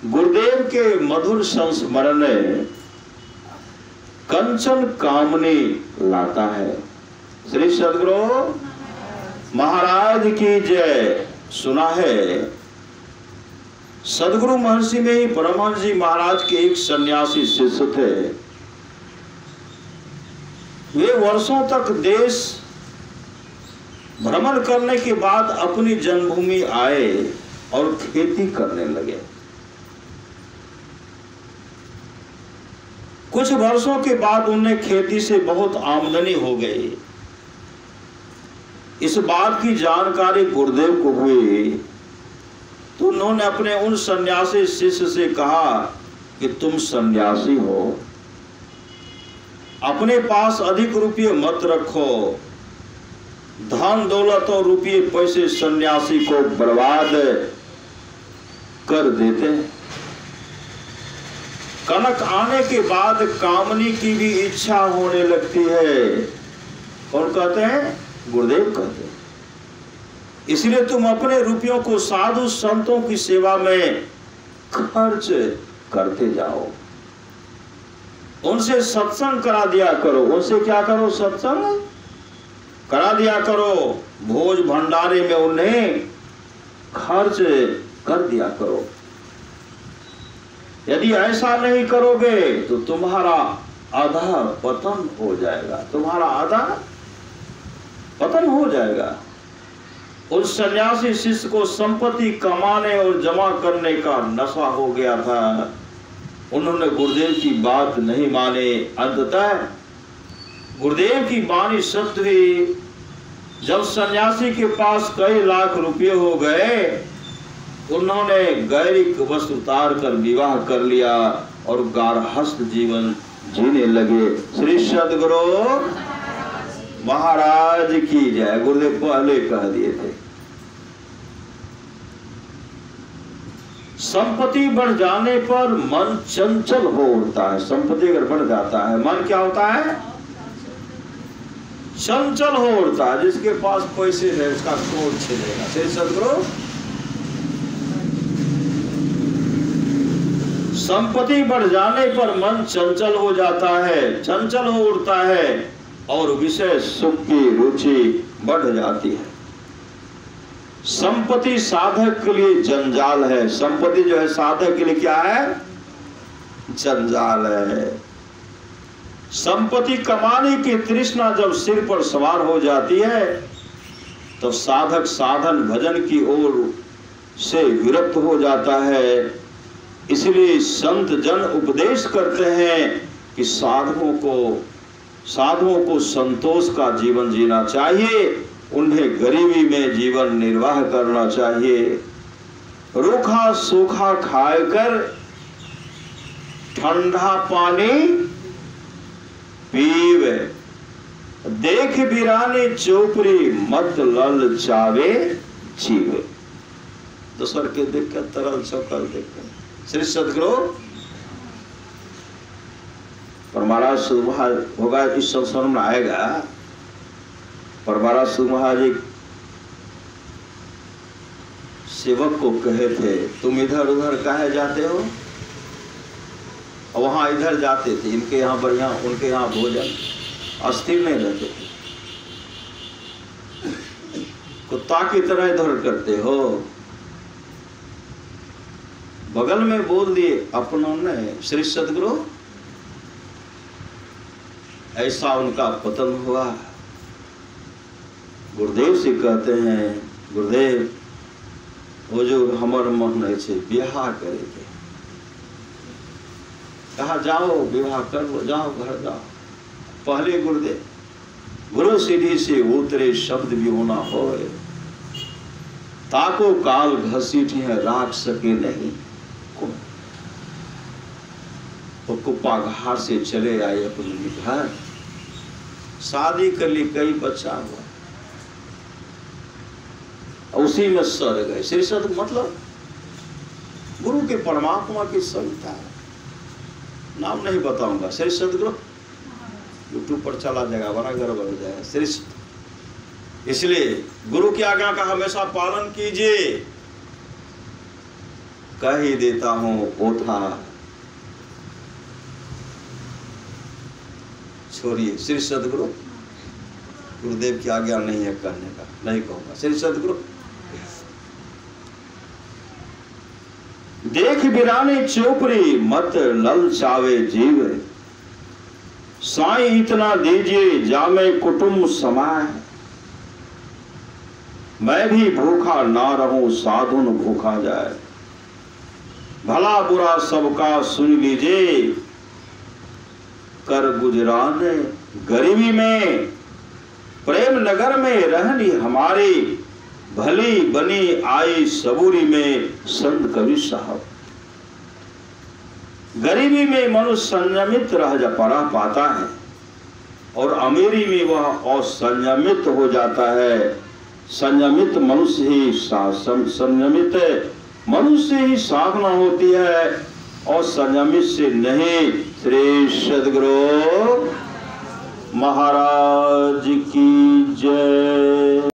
गुरुदेव के मधुर संस्मरण कंचन कामनी लाता है। श्री सद्गुरु महाराज की जय। सुना है सद्गुरु महर्षि में ही परमहंस जी महाराज के एक सन्यासी शिष्य थे। वे वर्षों तक देश भ्रमण करने के बाद अपनी जन्मभूमि आए और खेती करने लगे। कुछ वर्षों के बाद उन्हें खेती से बहुत आमदनी हो गई। इस बात की जानकारी गुरुदेव को हुई तो उन्होंने अपने उन सन्यासी शिष्य से कहा कि तुम सन्यासी हो, अपने पास अधिक रुपये मत रखो। धन दौलत और रुपये पैसे सन्यासी को बर्बाद कर देते हैं। कनक आने के बाद कामनी की भी इच्छा होने लगती है। और कहते हैं, गुरुदेव कहते हैं, इसलिए तुम अपने रुपयों को साधु संतों की सेवा में खर्च करते जाओ। उनसे सत्संग करा दिया करो। उनसे क्या करो? सत्संग करा दिया करो। भोज भंडारे में उन्हें खर्च कर दिया करो। यदि ऐसा नहीं करोगे तो तुम्हारा आधा पतन हो जाएगा। तुम्हारा आधा पतन हो जाएगा। उस सन्यासी शिष्य को संपत्ति कमाने और जमा करने का नशा हो गया था। उन्होंने गुरुदेव की बात नहीं माने। अंततः गुरुदेव की वाणी सत्य हुई। जब सन्यासी के पास कई लाख रुपए हो गए, उन्होंने गैरिक वस्त्र उतार कर विवाह कर लिया और गारहस्थ जीवन जीने लगे। श्री सद्गुरु महाराज की जय। गुरुदेव पहले कह दिए थे, संपत्ति बढ़ जाने पर मन चंचल हो उठता है। संपत्ति अगर बढ़ जाता है, मन क्या होता है? चंचल हो उठता है। जिसके पास पैसे है उसका क्रोध छिलेगा। श्री सद्गुरु संपत्ति बढ़ जाने पर मन चंचल हो जाता है, चंचल हो उठता है और विषय सुख की रुचि बढ़ जाती है। संपत्ति साधक के लिए जंजाल है। संपत्ति जो है साधक के लिए क्या है? जंजाल है। संपत्ति कमाने की तृष्णा जब सिर पर सवार हो जाती है तो साधक साधन भजन की ओर से विरक्त हो जाता है। इसलिए संत जन उपदेश करते हैं कि साधुओं को संतोष का जीवन जीना चाहिए। उन्हें गरीबी में जीवन निर्वाह करना चाहिए। रूखा सूखा खाकर ठंडा पानी पीवे, देख बिराने चोपड़ी मत लल चावे जीवे। दूसर के देख कर तरल चौकर देख कर। श्री सद्गुरु पर महाराज सुध महाराज होगा, इस संस्मरण में आएगा। पर महाराज सुध महाराज एक सेवक को कहे थे, तुम इधर उधर काहे जाते हो? और वहां इधर जाते थे, इनके यहाँ बढ़िया, उनके यहाँ भोजन, अस्थिर नहीं रहते थे। कुत्ता की तरह इधर करते हो। बगल में बोल दिए अपनों ने, श्री सद्गुरु ऐसा उनका पतन हुआ। गुरुदेव से कहते हैं, गुरुदेव वो जो हमार मन नहीं छे विवाह करेंगे। कहा जाओ विवाह कर लो, जाओ घर जाओ। पहले गुरुदेव गुरु सीढ़ी से उतरे शब्द भी होना हो, ताको काल घसीटी है राख सके नहीं। वो कुप्पा घाट से चले आए अपने घर, शादी कर ली, कई बच्चा हुआ, उसी में सड़ गए। श्री सद मतलब गुरु के परमात्मा की संगता, नाम नहीं बताऊंगा। श्री सदगुरु यूट्यूब पर चला जाएगा, बड़ा गर्व हो जाएगा। श्री इसलिए गुरु की आज्ञा का हमेशा पालन कीजिए। कह ही देता हूँ ओथा। छोड़िए, श्री सदगुरु गुरुदेव की आज्ञा नहीं है कहने का, नहीं कहूँगा। श्री सदगुरु देख बिरानी चोपड़ी मत ललचावे जीव, साईं इतना दीजिए जामे कुटुंब समाए, मैं भी भूखा ना रहूं साधुन भूखा जाए, भला बुरा सबका सुन लीजिए, कर गुजरान गरीबी में प्रेम नगर में रहनी हमारी, भली बनी आई सबूरी में संत कबीर साहब। गरीबी में मनुष्य संयमित रह पाता है और अमीरी में वह असंयमित हो जाता है। संयमित मनुष्य ही संयमित मनुष्य ही साधना होती है और संयमित से नहीं। श्री सद्गुरु महाराज की जय।